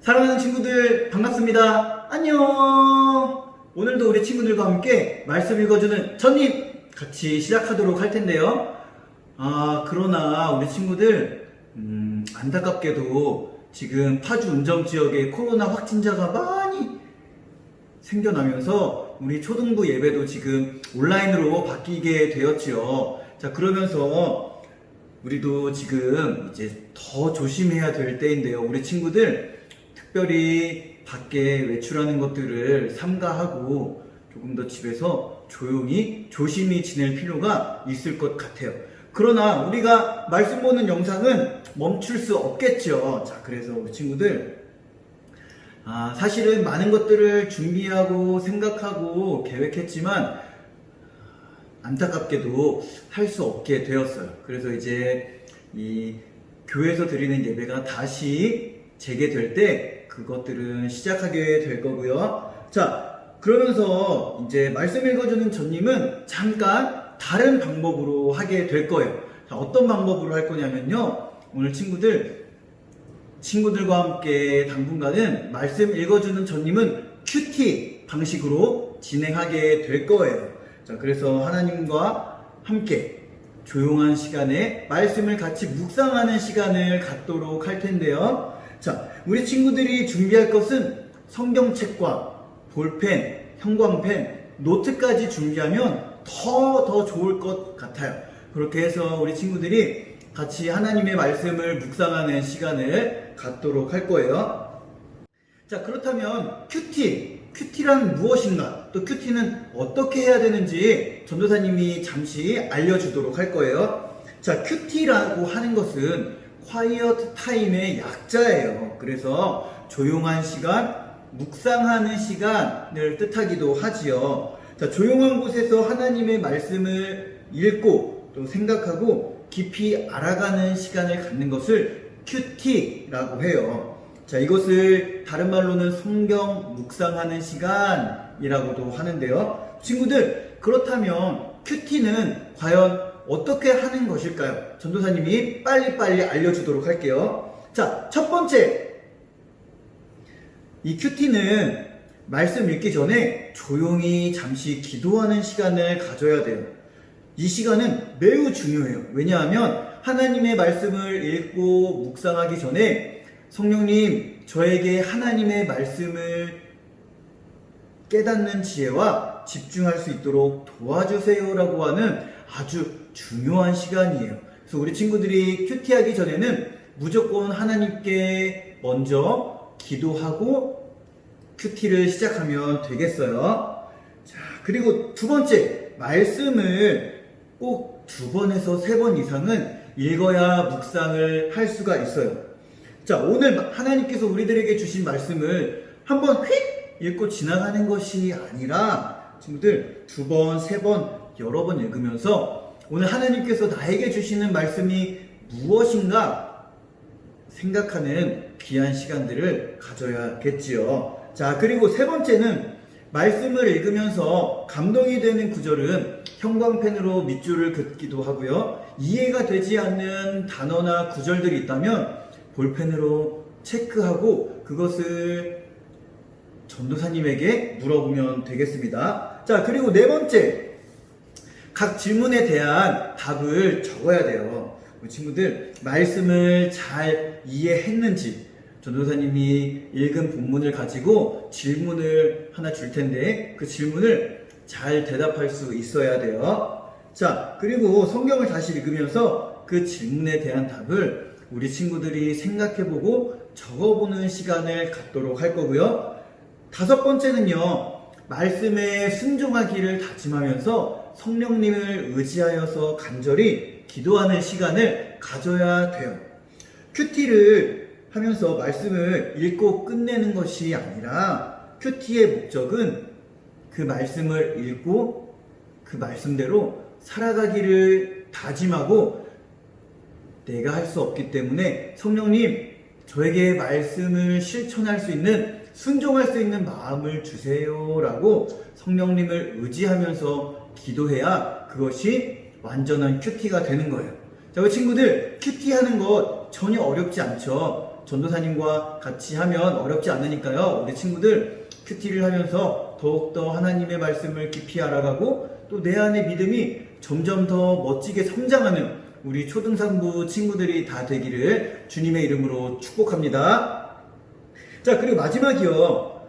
사랑하는 친구들 반갑습니다. 안녕. 오늘도 우리 친구들과 함께 말씀 읽어주는 전님 같이 시작하도록 할 텐데요. 그러나 우리 친구들 안타깝게도 지금 파주 운정 지역에 코로나 확진자가 많이 생겨나면서 우리 초등부 예배도 지금 온라인으로 바뀌게 되었지요. 자, 그러면서 우리도 지금 이제 더 조심해야 될 때인데요. 우리 친구들 특별히 밖에 외출하는 것들을 삼가하고 조금 더 집에서 조심히 지낼 필요가 있을 것 같아요. 그러나 우리가 말씀 보는 영상은 멈출 수 없겠죠. 자, 그래서 우리 친구들 사실은 많은 것들을 준비하고 생각하고 계획했지만 안타깝게도 할 수 없게 되었어요. 그래서 이제 이 교회에서 드리는 예배가 다시 재개될 때 그것들은 시작하게 될 거고요. 자, 그러면서 이제 말씀 읽어주는 전님은 잠깐 다른 방법으로 하게 될 거예요. 자, 어떤 방법으로 할 거냐면요. 오늘 친구들과 함께 당분간은 말씀 읽어주는 전님은 큐티 방식으로 진행하게 될 거예요. 자, 그래서 하나님과 함께 조용한 시간에 말씀을 같이 묵상하는 시간을 갖도록 할 텐데요. 자, 우리 친구들이 준비할 것은 성경책과 볼펜, 형광펜, 노트까지 준비하면 더 좋을 것 같아요. 그렇게 해서 우리 친구들이 같이 하나님의 말씀을 묵상하는 시간을 갖도록 할 거예요. 자, 그렇다면 큐티란 무엇인가? 또 큐티는 어떻게 해야 되는지 전도사님이 잠시 알려주도록 할 거예요. 자, 큐티라고 하는 것은 quiet time의 약자예요. 그래서 조용한 시간, 묵상하는 시간을 뜻하기도 하지요. 자, 조용한 곳에서 하나님의 말씀을 읽고 또 생각하고 깊이 알아가는 시간을 갖는 것을 큐티라고 해요. 자, 이것을 다른 말로는 성경 묵상하는 시간이라고도 하는데요. 친구들, 그렇다면 큐티는 과연 어떻게 하는 것일까요? 전도사님이 빨리빨리 알려주도록 할게요. 자, 첫 번째, 이 큐티는 말씀 읽기 전에 조용히 잠시 기도하는 시간을 가져야 돼요. 이 시간은 매우 중요해요. 왜냐하면 하나님의 말씀을 읽고 묵상하기 전에 성령님, 저에게 하나님의 말씀을 깨닫는 지혜와 집중할 수 있도록 도와주세요라고 하는 아주 중요한 시간이에요. 그래서 우리 친구들이 큐티하기 전에는 무조건 하나님께 먼저 기도하고 큐티를 시작하면 되겠어요. 자, 그리고 두 번째, 말씀을 꼭 2번에서 3번 이상은 읽어야 묵상을 할 수가 있어요. 자, 오늘 하나님께서 우리들에게 주신 말씀을 한번 휙 읽고 지나가는 것이 아니라 친구들 2번, 3번 여러 번 읽으면서 오늘 하나님께서 나에게 주시는 말씀이 무엇인가 생각하는 귀한 시간들을 가져야겠지요. 자, 그리고 세 번째는 말씀을 읽으면서 감동이 되는 구절은 형광펜으로 밑줄을 긋기도 하고요. 이해가 되지 않는 단어나 구절들이 있다면 볼펜으로 체크하고 그것을 전도사님에게 물어보면 되겠습니다. 자, 그리고 네 번째, 각 질문에 대한 답을 적어야 돼요. 우리 친구들, 말씀을 잘 이해했는지 전도사님이 읽은 본문을 가지고 질문을 하나 줄 텐데 그 질문을 잘 대답할 수 있어야 돼요. 자, 그리고 성경을 다시 읽으면서 그 질문에 대한 답을 우리 친구들이 생각해보고 적어보는 시간을 갖도록 할 거고요. 5번째는요, 말씀에 순종하기를 다짐하면서 성령님을 의지하여서 간절히 기도하는 시간을 가져야 돼요. 큐티를 하면서 말씀을 읽고 끝내는 것이 아니라 큐티의 목적은 그 말씀을 읽고 그 말씀대로 살아가기를 다짐하고 내가 할 수 없기 때문에 성령님, 저에게 말씀을 실천할 수 있는, 순종할 수 있는 마음을 주세요라고 성령님을 의지하면서 기도해야 그것이 완전한 큐티가 되는 거예요. 자, 우리 친구들, 큐티하는 것 전혀 어렵지 않죠. 전도사님과 같이 하면 어렵지 않으니까요. 우리 친구들 큐티를 하면서 더욱더 하나님의 말씀을 깊이 알아가고 또 내 안의 믿음이 점점 더 멋지게 성장하는 우리 초등산부 친구들이 다 되기를 주님의 이름으로 축복합니다. 자, 그리고 마지막이요.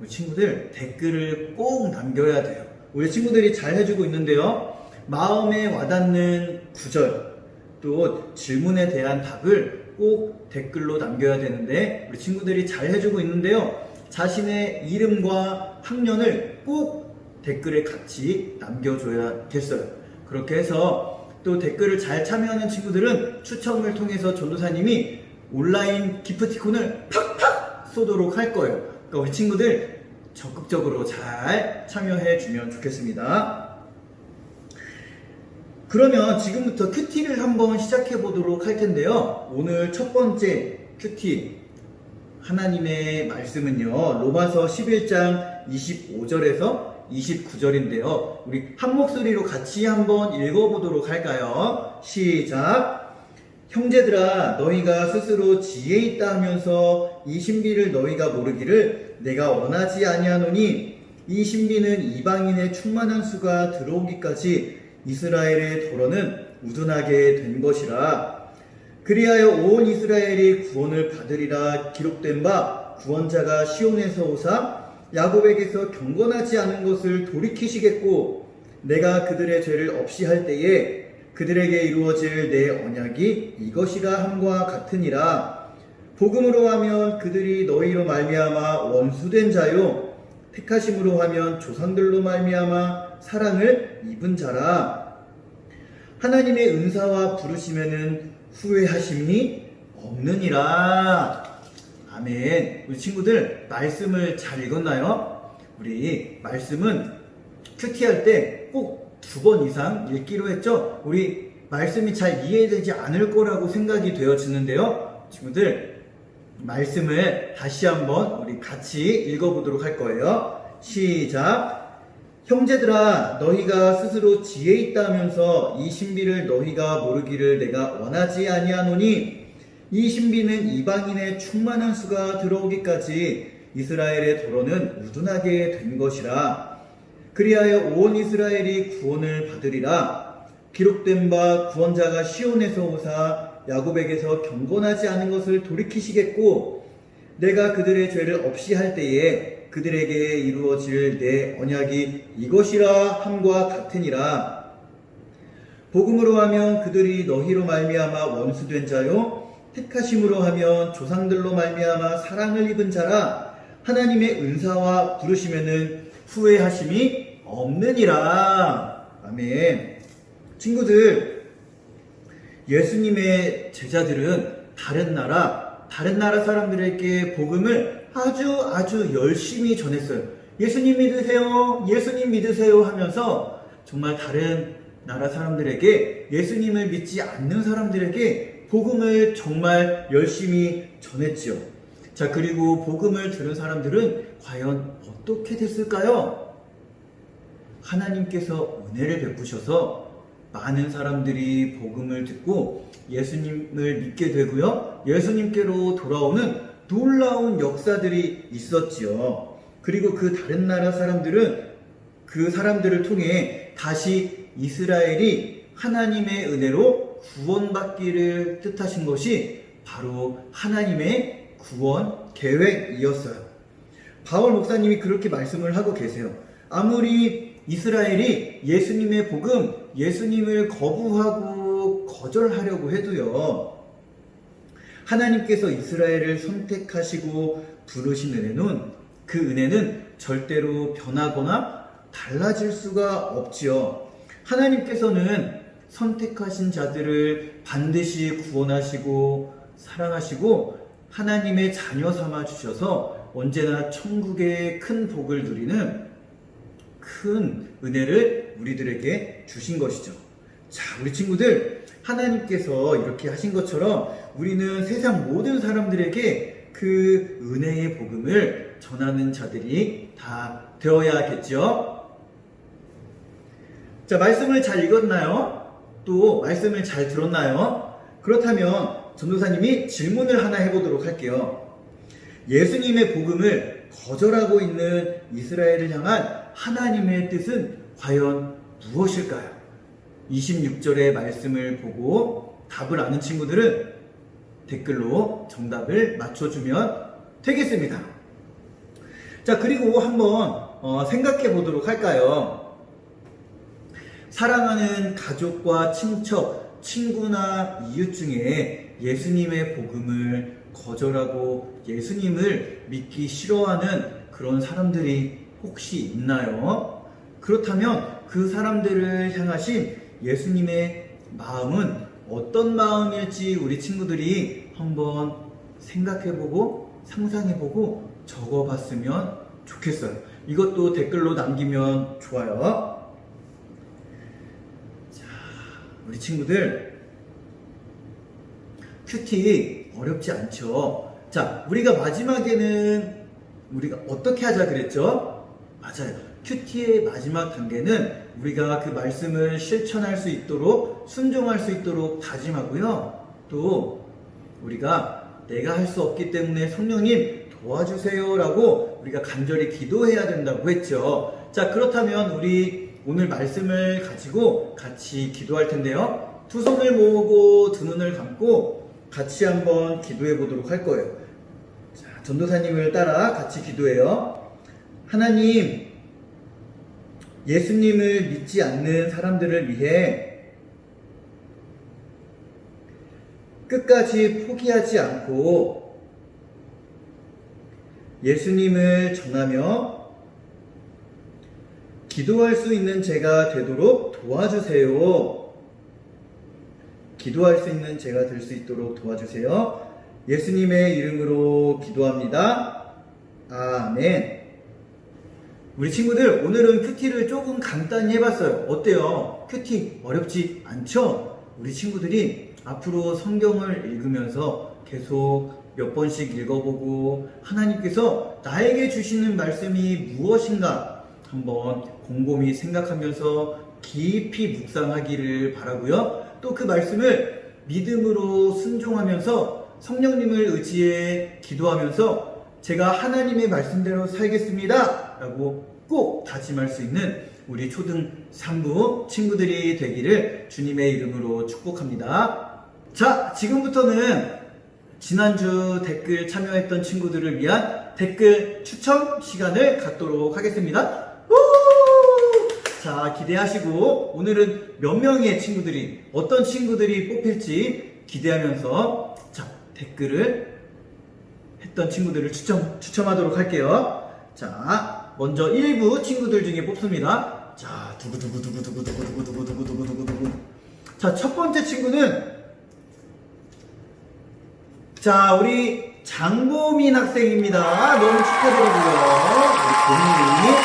우리 친구들 댓글을 꼭 남겨야 돼요. 우리 친구들이 잘 해주고 있는데요. 마음에 와닿는 구절, 또 질문에 대한 답을 꼭 댓글로 남겨야 되는데 우리 친구들이 잘 해주고 있는데요. 자신의 이름과 학년을 꼭 댓글에 같이 남겨줘야겠어요. 그렇게 해서 또 댓글을 잘 참여하는 친구들은 추첨을 통해서 전도사님이 온라인 기프티콘을 팍팍 쏘도록 할 거예요. 그러니까 우리 친구들 적극적으로 잘 참여해 주면 좋겠습니다. 그러면 지금부터 큐티를 한번 시작해 보도록 할 텐데요. 오늘 첫 번째 큐티 하나님의 말씀은요. 로마서 11장 25절에서 29절인데요. 우리 한 목소리로 같이 한번 읽어보도록 할까요? 시작! 형제들아 너희가 스스로 지혜 있다 하면서 이 신비를 너희가 모르기를 내가 원하지 아니하노니 이 신비는 이방인의 충만한 수가 들어오기까지 이스라엘의 도로는 우둔하게 된 것이라. 그리하여 온 이스라엘이 구원을 받으리라 기록된 바 구원자가 시온에서 오사 야곱에게서 경건하지 않은 것을 돌이키시겠고 내가 그들의 죄를 없이 할 때에 그들에게 이루어질 내 언약이 이것이라 함과 같으니라. 복음으로 하면 그들이 너희로 말미암아 원수된 자요 택하심으로 하면 조상들로 말미암아 사랑을 입은 자라. 하나님의 은사와 부르시면은 후회하심이 없느니라. 아멘. 우리 친구들 말씀을 잘 읽었나요? 우리 말씀은 큐티할 때 꼭 2번 이상 읽기로 했죠? 우리 말씀이 잘 이해되지 않을 거라고 생각이 되어지는데요. 친구들 말씀을 다시 한번 우리 같이 읽어보도록 할 거예요. 시작! 형제들아 너희가 스스로 지혜 있다 하면서 이 신비를 너희가 모르기를 내가 원하지 아니하노니 이 신비는 이방인의 충만한 수가 들어오기까지 이스라엘의 도로는 우둔하게 된 것이라. 그리하여 온 이스라엘이 구원을 받으리라. 기록된 바 구원자가 시온에서 오사 야곱에게서 경건하지 않은 것을 돌이키시겠고 내가 그들의 죄를 없이 할 때에 그들에게 이루어질 내 언약이 이것이라 함과 같으니라. 복음으로 하면 그들이 너희로 말미암아 원수된 자요 택하심으로 하면 조상들로 말미암아 사랑을 입은 자라. 하나님의 은사와 부르시면은 후회하심이 없느니라. 아멘. 친구들, 예수님의 제자들은 다른 나라 사람들에게 복음을 아주 열심히 전했어요. 예수님 믿으세요, 예수님 믿으세요 하면서 정말 다른 나라 사람들에게, 예수님을 믿지 않는 사람들에게 복음을 정말 열심히 전했지요. 자, 그리고 복음을 들은 사람들은 과연 어떻게 됐을까요? 하나님께서 은혜를 베푸셔서 많은 사람들이 복음을 듣고 예수님을 믿게 되고요. 예수님께로 돌아오는 놀라운 역사들이 있었지요. 그리고 그 다른 나라 사람들은 그 사람들을 통해 다시 이스라엘이 하나님의 은혜로 구원받기를 뜻하신 것이 바로 하나님의 구원 계획이었어요. 바울 목사님이 그렇게 말씀을 하고 계세요. 아무리 이스라엘이 예수님의 복음, 예수님을 거부하고 거절하려고 해도요, 하나님께서 이스라엘을 선택하시고 부르신 은혜는, 그 은혜는 절대로 변하거나 달라질 수가 없지요. 하나님께서는 선택하신 자들을 반드시 구원하시고 사랑하시고 하나님의 자녀 삼아 주셔서 언제나 천국의 큰 복을 누리는 큰 은혜를 우리들에게 주신 것이죠. 자, 우리 친구들, 하나님께서 이렇게 하신 것처럼 우리는 세상 모든 사람들에게 그 은혜의 복음을 전하는 자들이 다 되어야겠죠. 자, 말씀을 잘 읽었나요? 또 말씀을 잘 들었나요? 그렇다면 전도사님이 질문을 하나 해보도록 할게요. 예수님의 복음을 거절하고 있는 이스라엘을 향한 하나님의 뜻은 과연 무엇일까요? 26절의 말씀을 보고 답을 아는 친구들은 댓글로 정답을 맞춰주면 되겠습니다. 자, 그리고 한번 생각해 보도록 할까요? 사랑하는 가족과 친척, 친구나 이웃 중에 예수님의 복음을 거절하고 예수님을 믿기 싫어하는 그런 사람들이 혹시 있나요? 그렇다면 그 사람들을 향하신 예수님의 마음은 어떤 마음일지 우리 친구들이 한번 생각해보고 상상해보고 적어봤으면 좋겠어요. 이것도 댓글로 남기면 좋아요. 자, 우리 친구들 큐티 어렵지 않죠? 자, 우리가 마지막에는 우리가 어떻게 하자 그랬죠? 맞아요. 큐티의 마지막 단계는 우리가 그 말씀을 실천할 수 있도록 순종할 수 있도록 다짐하고요. 또 우리가 내가 할 수 없기 때문에 성령님 도와주세요 라고 우리가 간절히 기도해야 된다고 했죠. 자, 그렇다면 우리 오늘 말씀을 가지고 같이 기도할 텐데요. 두 손을 모으고 두 눈을 감고 같이 한번 기도해 보도록 할 거예요. 자, 전도사님을 따라 같이 기도해요. 하나님, 예수님을 믿지 않는 사람들을 위해 끝까지 포기하지 않고 예수님을 전하며 기도할 수 있는 제가 되도록 도와주세요. 기도할 수 있는 제가 될 수 있도록 도와주세요. 예수님의 이름으로 기도합니다. 아멘. 우리 친구들, 오늘은 큐티를 조금 간단히 해봤어요. 어때요? 큐티 어렵지 않죠? 우리 친구들이 앞으로 성경을 읽으면서 계속 몇 번씩 읽어보고 하나님께서 나에게 주시는 말씀이 무엇인가 한번 곰곰이 생각하면서 깊이 묵상하기를 바라고요. 또 그 말씀을 믿음으로 순종하면서 성령님을 의지해 기도하면서 제가 하나님의 말씀대로 살겠습니다 라고 꼭 다짐할 수 있는 우리 초등 3부 친구들이 되기를 주님의 이름으로 축복합니다. 자, 지금부터는 지난주 댓글 참여했던 친구들을 위한 댓글 추첨 시간을 갖도록 하겠습니다. 자, 기대하시고 오늘은 몇 명의 친구들이 어떤 친구들이 뽑힐지 기대하면서 자, 댓글을 했던 친구들을 추첨하도록 할게요. 자, 먼저 1부 친구들 중에 뽑습니다. 자, 두구두구두구두구두구두구두구두구두구두구. 자, 첫 번째 친구는 자, 우리 장보민 학생입니다. 너무 축하드리고요. 우리 보민이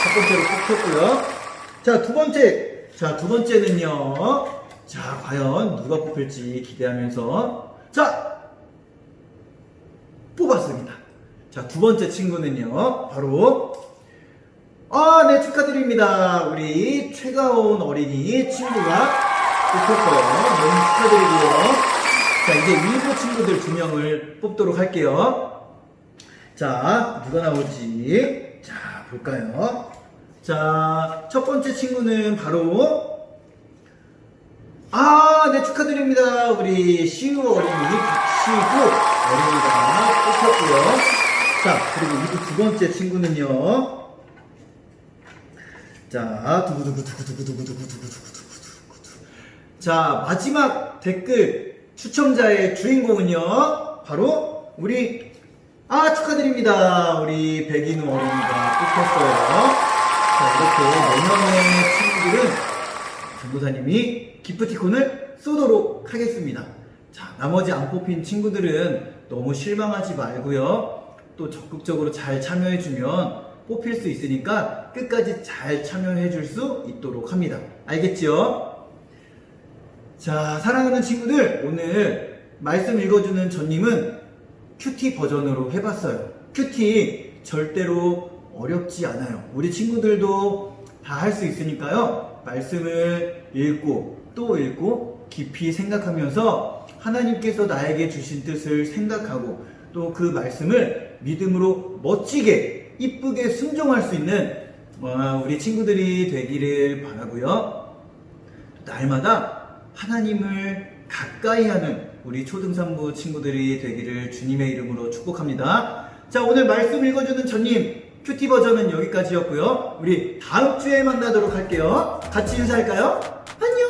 첫 번째로 뽑혔고요. 자, 두 번째는요. 자, 과연 누가 뽑힐지 기대하면서 자, 뽑았습니다. 자, 두 번째 친구는요. 바로 네, 축하드립니다. 우리 최가온 어린이 친구가 뽑혔어요. 너무 축하드리고요. 자, 이제 일부 친구들 2명을 뽑도록 할게요. 자, 누가 나올지 자, 볼까요? 자, 첫 번째 친구는 바로 네, 축하드립니다. 우리 시우 어린이 박시구 어린이가 뽑혔고요. 자, 그리고 이부 두 번째 친구는요. 자, 두구두구두구두구두구두구두구두구두구. 자, 마지막 댓글 추첨자의 주인공은요, 바로 우리 축하드립니다. 우리 백인우 어린이가 뽑혔어요. 자, 이렇게 4명의 친구들은 전도사님이 기프티콘을 쏘도록 하겠습니다. 자, 나머지 안 뽑힌 친구들은 너무 실망하지 말고요. 또 적극적으로 잘 참여해주면 뽑힐 수 있으니까 끝까지 잘 참여해줄 수 있도록 합니다. 알겠죠? 자, 사랑하는 친구들, 오늘 말씀 읽어주는 전님은 큐티 버전으로 해봤어요. 큐티 절대로 어렵지 않아요. 우리 친구들도 다 할 수 있으니까요. 말씀을 읽고 또 읽고 깊이 생각하면서 하나님께서 나에게 주신 뜻을 생각하고 또 그 말씀을 믿음으로 멋지게 이쁘게 순종할 수 있는 우리 친구들이 되기를 바라고요. 날마다 하나님을 가까이 하는 우리 초등산부 친구들이 되기를 주님의 이름으로 축복합니다. 자, 오늘 말씀 읽어주는 전님 큐티 버전은 여기까지였고요. 우리 다음 주에 만나도록 할게요. 같이 인사할까요? 안녕!